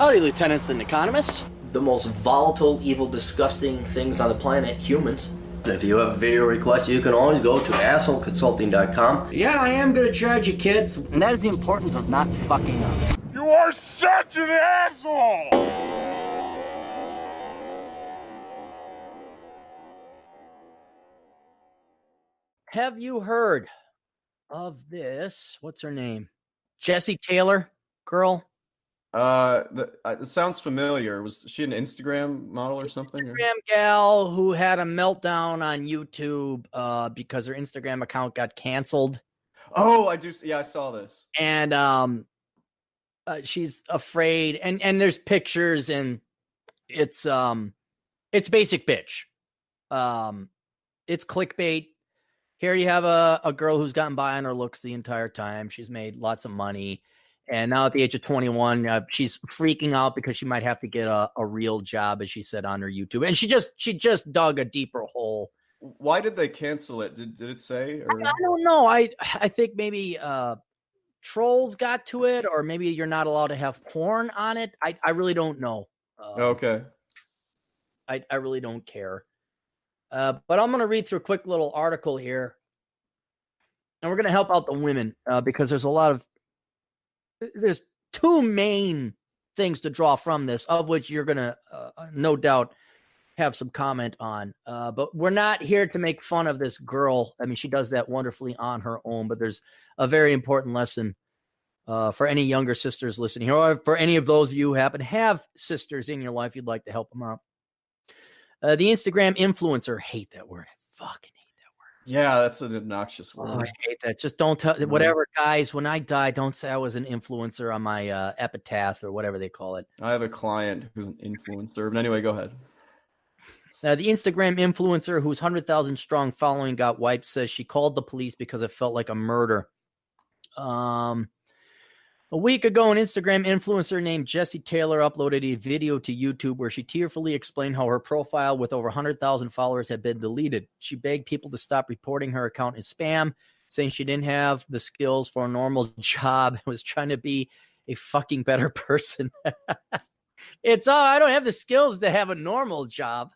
Howdy, lieutenants and economists. The most volatile, evil, disgusting things on the planet, humans. If you have a video request, you can always go to assholeconsulting.com. Yeah, I am gonna charge you, kids. And that is the importance of not fucking up. You are such an asshole! Have you heard of this? What's her name? Jessie Taylor, girl. It sounds familiar. Was she an Instagram model or something? Instagram gal who had a meltdown on YouTube because her Instagram account got canceled. Oh, I do. Yeah, I saw this. And she's afraid, and there's pictures, and it's basic bitch. It's clickbait. Here you have a girl who's gotten by on her looks the entire time. She's made lots of money. And now at the age of 21, she's freaking out because she might have to get a real job, as she said on her YouTube. And she just dug a deeper hole. Why did they cancel it? Did it say? Or? I don't know. I think maybe trolls got to it, or maybe you're not allowed to have porn on it. I really don't know. Okay. I really don't care. But I'm going to read through a quick little article here. And we're going to help out the women because there's two main things to draw from this, of which you're going to no doubt have some comment on. But we're not here to make fun of this girl. I mean, she does that wonderfully on her own, but there's a very important lesson for any younger sisters listening here, or for any of those of you who happen to have sisters in your life, you'd like to help them out. The Instagram influencer, hate that word. I fucking hate that word. Yeah, that's an obnoxious word. Oh, I hate that. Just don't tell whatever, guys. When I die, don't say I was an influencer on my epitaph or whatever they call it. I have a client who's an influencer. But anyway, go ahead. The Instagram influencer, whose 100,000 strong following got wiped, says she called the police because it felt like a murder. A week ago, an Instagram influencer named Jessie Taylor uploaded a video to YouTube where she tearfully explained how her profile with over 100,000 followers had been deleted. She begged people to stop reporting her account as spam, saying she didn't have the skills for a normal job and was trying to be a fucking better person. I don't have the skills to have a normal job.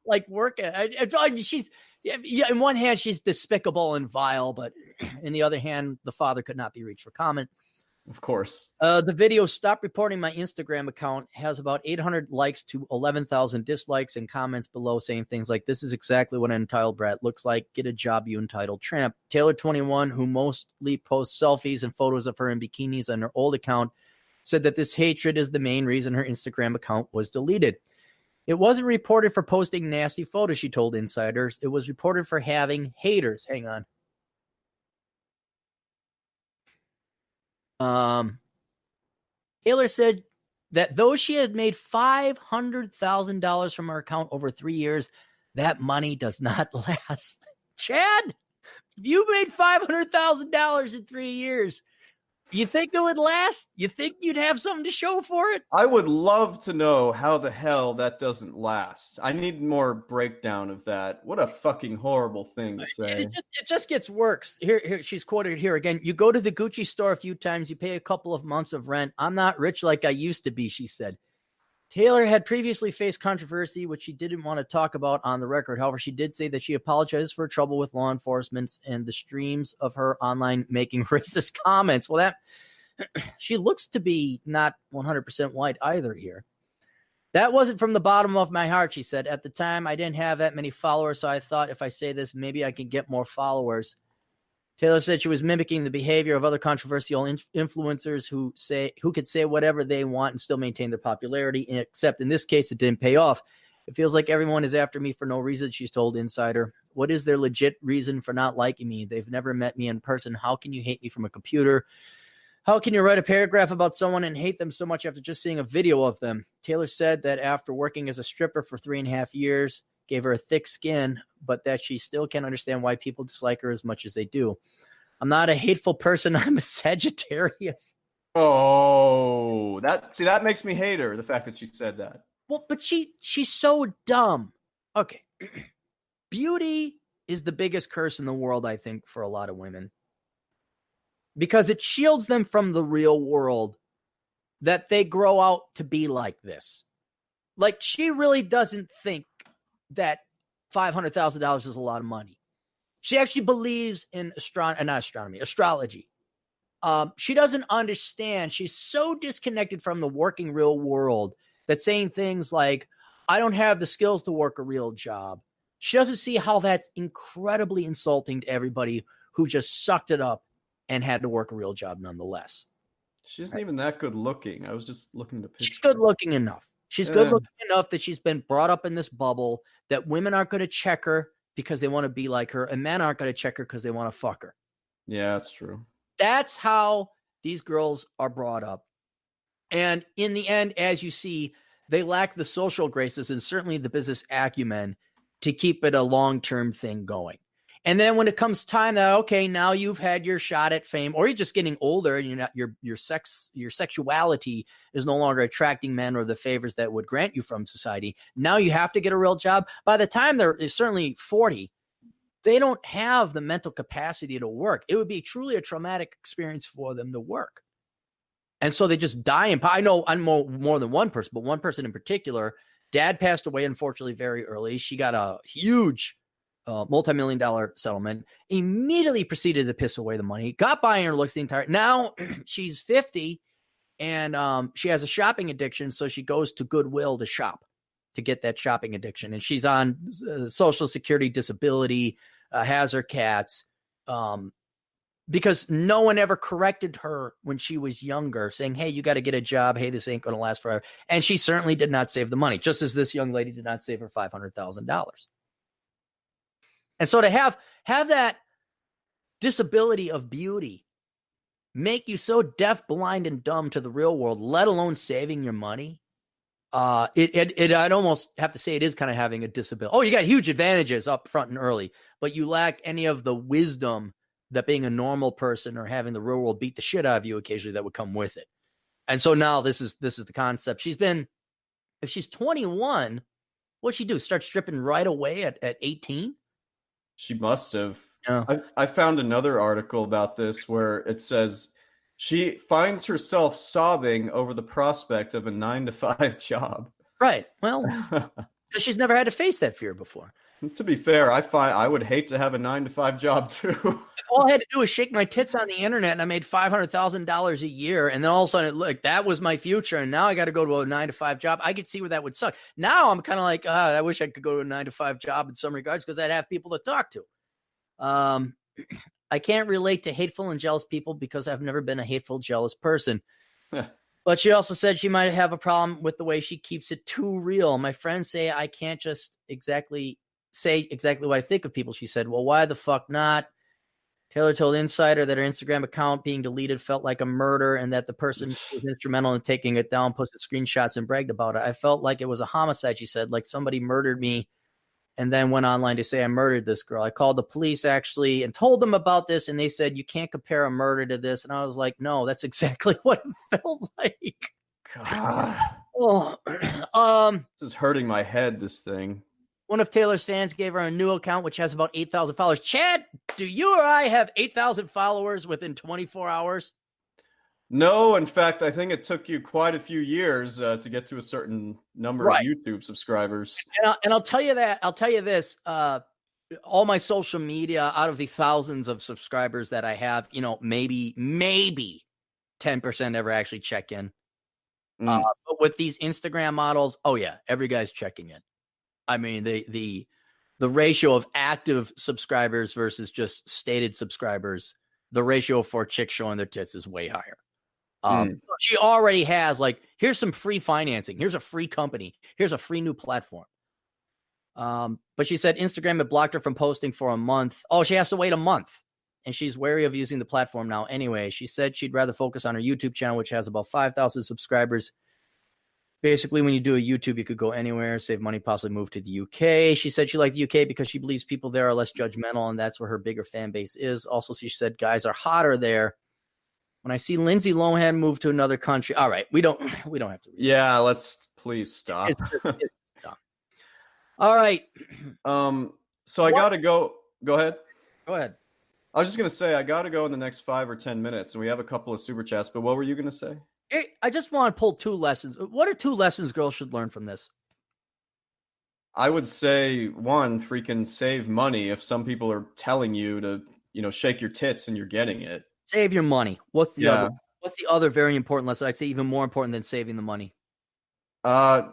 Like working. She's, in one hand, she's despicable and vile, but in the other hand, the father could not be reached for comment. Of course. The video, "Stop Reporting My Instagram Account," has about 800 likes to 11,000 dislikes and comments below saying things like, "This is exactly what an entitled brat looks like. Get a job, you entitled tramp." Taylor, 21, who mostly posts selfies and photos of her in bikinis on her old account, said that this hatred is the main reason her Instagram account was deleted. It wasn't reported for posting nasty photos, she told insiders. It was reported for having haters. Hang on. Taylor said that though she had made $500,000 from her account over 3 years, that money does not last. Chad, if you made $500,000 in 3 years, you think it would last? You think you'd have something to show for it? I would love to know how the hell that doesn't last. I need more breakdown of that. What a fucking horrible thing to say. It just gets worse. Here, she's quoted here again. "You go to the Gucci store a few times, you pay a couple of months of rent. I'm not rich like I used to be," she said. Taylor had previously faced controversy, which she didn't want to talk about on the record. However, she did say that she apologizes for trouble with law enforcement and the streams of her online making racist comments. Well, she looks to be not 100% white either here. "That wasn't from the bottom of my heart," she said. "At the time, I didn't have that many followers, so I thought if I say this, maybe I can get more followers." Taylor said she was mimicking the behavior of other controversial influencers who could say whatever they want and still maintain their popularity, except in this case, it didn't pay off. "It feels like everyone is after me for no reason," she's told Insider. "What is their legit reason for not liking me? They've never met me in person. How can you hate me from a computer? How can you write a paragraph about someone and hate them so much after just seeing a video of them?" Taylor said that after working as a stripper for 3.5 years, gave her a thick skin, but that she still can't understand why people dislike her as much as they do. "I'm not a hateful person. I'm a Sagittarius." Oh, that makes me hate her, the fact that she said that. Well, but she's so dumb. Okay. Beauty is the biggest curse in the world, I think, for a lot of women, because it shields them from the real world. that they grow out to be like this. Like, she really doesn't think that $500,000 is a lot of money. She actually believes in astrology. She doesn't understand. She's so disconnected from the working real world that saying things like, I don't have the skills to work a real job. She doesn't see how that's incredibly insulting to everybody who just sucked it up and had to work a real job nonetheless. She isn't even that good looking. I was just looking to picture. She's good looking enough. She's good looking enough that she's been brought up in this bubble that women aren't going to check her because they want to be like her, and men aren't going to check her because they want to fuck her. Yeah, that's true. That's how these girls are brought up. And in the end, as you see, they lack the social graces and certainly the business acumen to keep it a long-term thing going. And then when it comes time that, okay, now you've had your shot at fame, or you're just getting older and your sexuality is no longer attracting men or the favors that would grant you from society. Now you have to get a real job. By the time they're certainly 40, they don't have the mental capacity to work. It would be truly a traumatic experience for them to work. And so they just die. I know more than one person, but one person in particular, dad passed away, unfortunately, very early. She got a huge multi-million-dollar settlement, immediately proceeded to piss away the money, got by on her looks the entire. Now she's 50 and she has a shopping addiction. So she goes to Goodwill to shop to get that shopping addiction. And she's on Social Security disability, has her cats, because no one ever corrected her when she was younger, saying, hey, you got to get a job. Hey, this ain't going to last forever. And she certainly did not save the money, just as this young lady did not save her $500,000. And so to have that disability of beauty make you so deaf, blind, and dumb to the real world, let alone saving your money, I'd almost have to say it is kind of having a disability. Oh, you got huge advantages up front and early, but you lack any of the wisdom that being a normal person or having the real world beat the shit out of you occasionally that would come with it. And so now this is the concept. If she's 21, what'd she do? Start stripping right away at 18? She must have. Yeah. I found another article about this where it says she finds herself sobbing over the prospect of a 9-to-5 job. Right. Well, because she's never had to face that fear before. To be fair, I would hate to have a 9-to-5 job too. All I had to do was shake my tits on the internet, and I made $500,000 a year. And then all of a sudden, that was my future. And now I got to go to a 9-to-5 job. I could see where that would suck. Now I'm kind of like, I wish I could go to a 9-to-5 job in some regards because I'd have people to talk to. I can't relate to hateful and jealous people because I've never been a hateful, jealous person. But she also said she might have a problem with the way she keeps it too real. My friends say I can't just say exactly what I think of people. She said, well, why the fuck not? Taylor told Insider that her Instagram account being deleted felt like a murder and that the person who was instrumental in taking it down posted screenshots and bragged about it. I felt like it was a homicide, she said, like somebody murdered me and then went online to say I murdered this girl. I called the police actually and told them about this, and they said, you can't compare a murder to this. And I was like, no, that's exactly what it felt like. God. This is hurting my head, this thing. One of Taylor's fans gave her a new account, which has about 8,000 followers. Chad, do you or I have 8,000 followers within 24 hours? No, in fact, I think it took you quite a few years to get to a certain number of YouTube subscribers. And I'll tell you that. I'll tell you this. All my social media, out of the thousands of subscribers that I have, maybe 10% ever actually check in. But with these Instagram models, oh yeah, every guy's checking in. I mean, the ratio of active subscribers versus just stated subscribers, the ratio for chicks showing their tits is way higher. She already has, like, here's some free financing. Here's a free company. Here's a free new platform. But she said Instagram had blocked her from posting for a month. Oh, she has to wait a month. And she's wary of using the platform now anyway. She said she'd rather focus on her YouTube channel, which has about 5,000 subscribers. Basically, when you do a YouTube, you could go anywhere, save money, possibly move to the UK. She said she liked the UK because she believes people there are less judgmental, and that's where her bigger fan base is. Also, she said guys are hotter there. When I see Lindsay Lohan move to another country, all right, we don't have to. Yeah, let's please stop. It's dumb. All right. So I gotta go. Go ahead. Go ahead. I was just gonna say I gotta go in the next 5 or 10 minutes, and we have a couple of super chats. But what were you gonna say? I just want to pull 2 lessons. What are 2 lessons girls should learn from this? I would say one, freaking save money if some people are telling you to, shake your tits and you're getting it. Save your money. What's the other? Yeah. What's the other very important lesson? I'd say even more important than saving the money. Uh,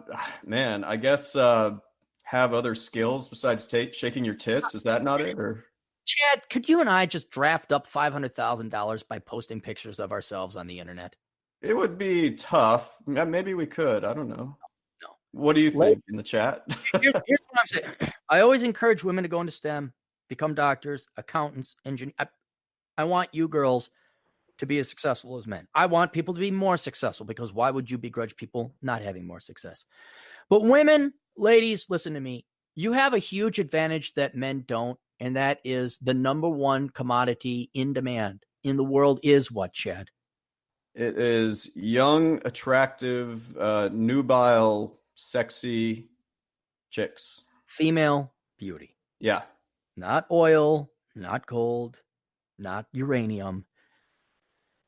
Man, I guess have other skills besides shaking your tits. Is that not it? Or Chad, could you and I just draft up $500,000 by posting pictures of ourselves on the internet? it would be tough. Maybe we could. I don't know. No. What do you think in the chat? Here's what I'm saying. I always encourage women to go into STEM, become doctors, accountants, engineers. I want you girls to be as successful as men. I want people to be more successful because why would you begrudge people not having more success? But women, ladies, listen to me. You have a huge advantage that men don't, and that is the number one commodity in demand in the world is what, Chad? It is young, attractive, nubile, sexy chicks. Female beauty. Yeah. Not oil, not gold, not uranium.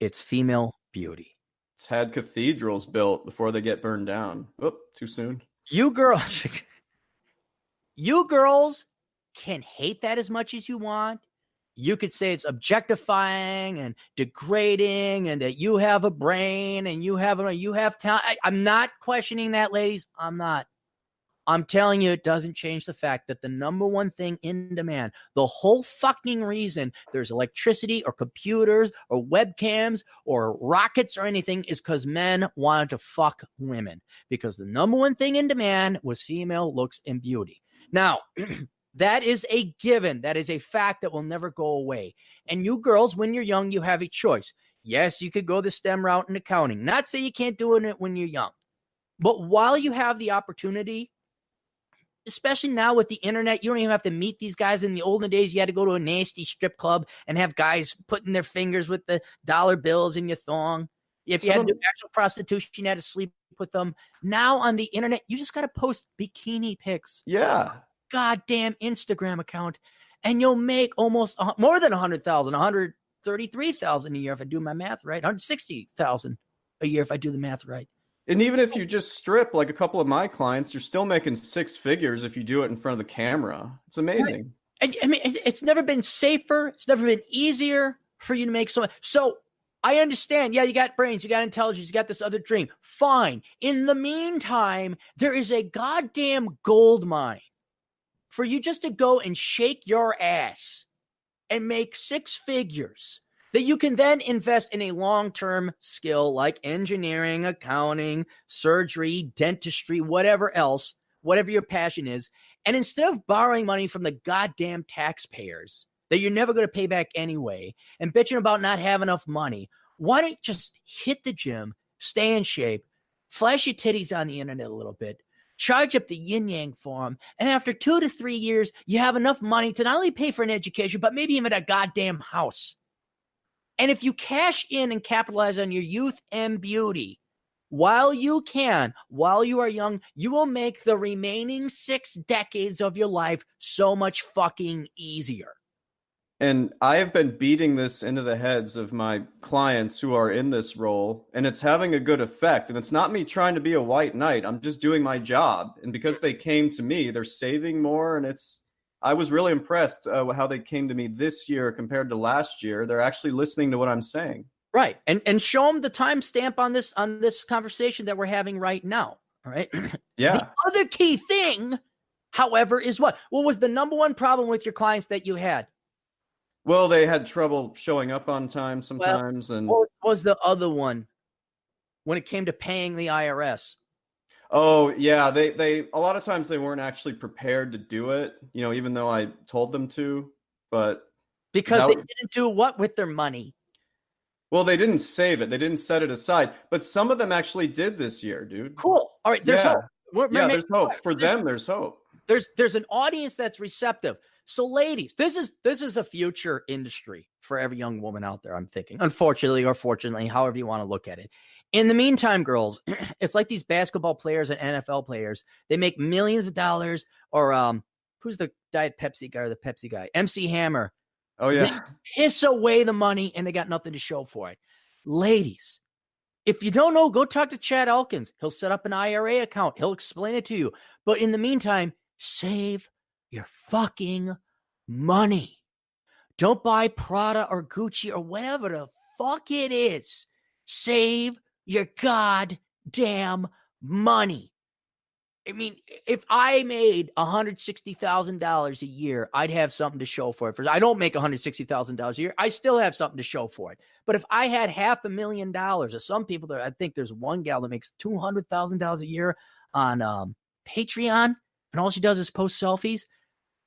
It's female beauty. It's had cathedrals built before they get burned down. Oop, too soon. You girls can hate that as much as you want. You could say it's objectifying and degrading and that you have a brain and you have talent. I'm not questioning that, ladies. I'm not. I'm telling you, it doesn't change the fact that the number one thing in demand, the whole fucking reason there's electricity or computers or webcams or rockets or anything is because men wanted to fuck women because the number one thing in demand was female looks and beauty. Now, that is a given. That is a fact that will never go away. And you girls, when you're young, you have a choice. Yes, you could go the STEM route in accounting. Not say you can't do it when you're young. But while you have the opportunity, especially now with the internet, you don't even have to meet these guys. In the olden days, you had to go to a nasty strip club and have guys putting their fingers with the dollar bills in your thong. If you had to do actual prostitution, you had to sleep with them. Now on the internet, you just got to post bikini pics. Yeah. Goddamn Instagram account, and you'll make almost more than 100,000, 133,000 a year if I do my math right, 160,000 a year if I do the math right. And even if you just strip like a couple of my clients, you're still making 6 figures if you do it in front of the camera. It's amazing. Right. I mean, it's never been safer. It's never been easier for you to make so much. So I understand. Yeah, you got brains, you got intelligence, you got this other dream. Fine. In the meantime, there is a goddamn gold mine for you just to go and shake your ass and make 6 figures that you can then invest in a long-term skill like engineering, accounting, surgery, dentistry, whatever else, whatever your passion is. And instead of borrowing money from the goddamn taxpayers that you're never going to pay back anyway and bitching about not having enough money, why don't you just hit the gym, stay in shape, flash your titties on the internet a little bit, charge up the yin-yang for them, and after 2 to 3 years, you have enough money to not only pay for an education, but maybe even a goddamn house. And if you cash in and capitalize on your youth and beauty, while you can, while you are young, you will make the remaining 6 decades of your life so much fucking easier. And I have been beating this into the heads of my clients who are in this role, and it's having a good effect. And it's not me trying to be a white knight. I'm just doing my job. And because they came to me, they're saving more. And I was really impressed how they came to me this year compared to last year. They're actually listening to what I'm saying. Right. And show them the timestamp on this conversation that we're having right now. All right. Yeah. The other key thing, however, is what? What was the number one problem with your clients that you had? Well, they had trouble showing up on time sometimes. And what was the other one when it came to paying the IRS? Oh, yeah. They a lot of times they weren't actually prepared to do it, even though I told them to. But because they didn't do what with their money? Well, they didn't save it. They didn't set it aside. But some of them actually did this year, dude. Cool. All right. There's hope. There's hope. For them, there's hope. There's an audience that's receptive. So, ladies, this is a future industry for every young woman out there, I'm thinking. Unfortunately or fortunately, however you want to look at it. In the meantime, girls, it's like these basketball players and NFL players. They make millions of dollars. Or who's the Diet Pepsi guy or the Pepsi guy? MC Hammer. Oh, yeah. They piss away the money and they got nothing to show for it. Ladies, If you don't know, go talk to Chad Elkins. He'll set up an IRA account. He'll explain it to you. But in the meantime, save your fucking money. Don't buy Prada or Gucci or whatever the fuck it is. Save your goddamn money. I mean, if I made $160,000 a year, I'd have something to show for it. I don't make $160,000 a year. I still have something to show for it. But if I had $500,000, or some people I think there's one gal that makes $200,000 a year on Patreon, and all she does is post selfies,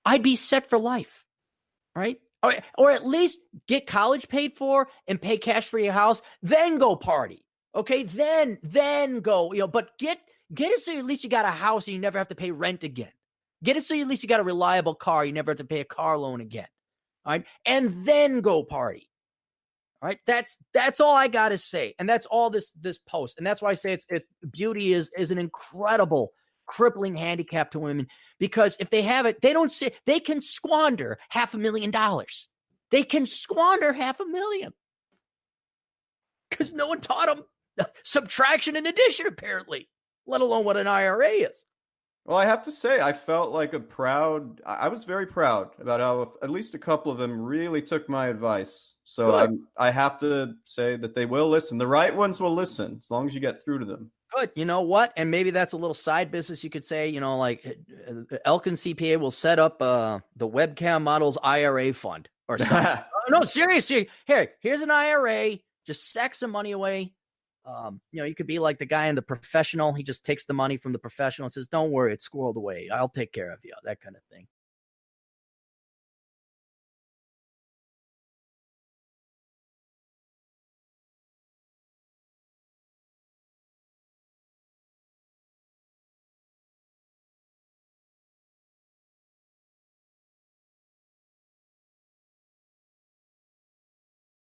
I'd be set for life, right? Or at least get college paid for and pay cash for your house, then go party. Okay, then go, but get it so at least you got a house and you never have to pay rent again. Get it so at least you got a reliable car. You never have to pay a car loan again. All right. And then go party. All right. That's all I got to say. And that's all this post. And that's why I say beauty is an incredible crippling handicap to women, because if they have it, they can squander $500,000. They can squander $500,000 because no one taught them subtraction and addition, apparently, let alone what an IRA is. Well, I have to say, I felt like I was very proud about how at least a couple of them really took my advice. So I have to say that they will listen. The right ones will listen as long as you get through to them. Good. You know what? And maybe that's a little side business. You could say, like Elkin CPA will set up the Webcam Models IRA fund or something. No, seriously. Here's an IRA. Just stack some money away. You could be like the guy in The Professional. He just takes the money from The Professional and says, don't worry, it's squirreled away. I'll take care of you. That kind of thing.